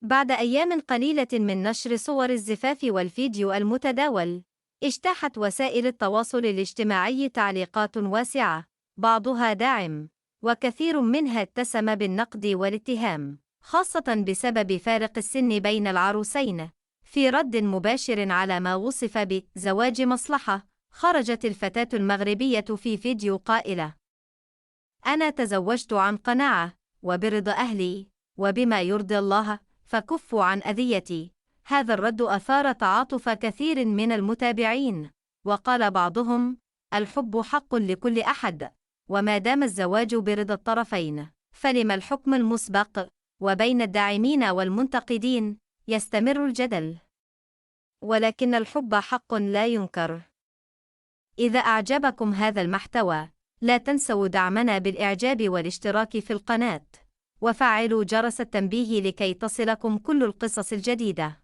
بعد أيام قليلة من نشر صور الزفاف والفيديو المتداول، اجتاحت وسائل التواصل الاجتماعي تعليقات واسعة، بعضها داعم، وكثير منها اتسم بالنقد والاتهام، خاصة بسبب فارق السن بين العروسين. في رد مباشر على ما وصف بزواج مصلحة، خرجت الفتاة المغربية في فيديو قائلة: أنا تزوجت عن قناعة، وبرضا أهلي، وبما يرضي الله، فكفوا عن أذيتي. هذا الرد أثار تعاطف كثير من المتابعين، وقال بعضهم: الحب حق لكل أحد، وما دام الزواج برضا الطرفين، فلم الحكم المسبق؟ وبين الداعمين والمنتقدين يستمر الجدل، ولكن الحب حق لا ينكر. إذا أعجبكم هذا المحتوى، لا تنسوا دعمنا بالإعجاب والاشتراك في القناة، وفعلوا جرس التنبيه لكي تصلكم كل القصص الجديدة.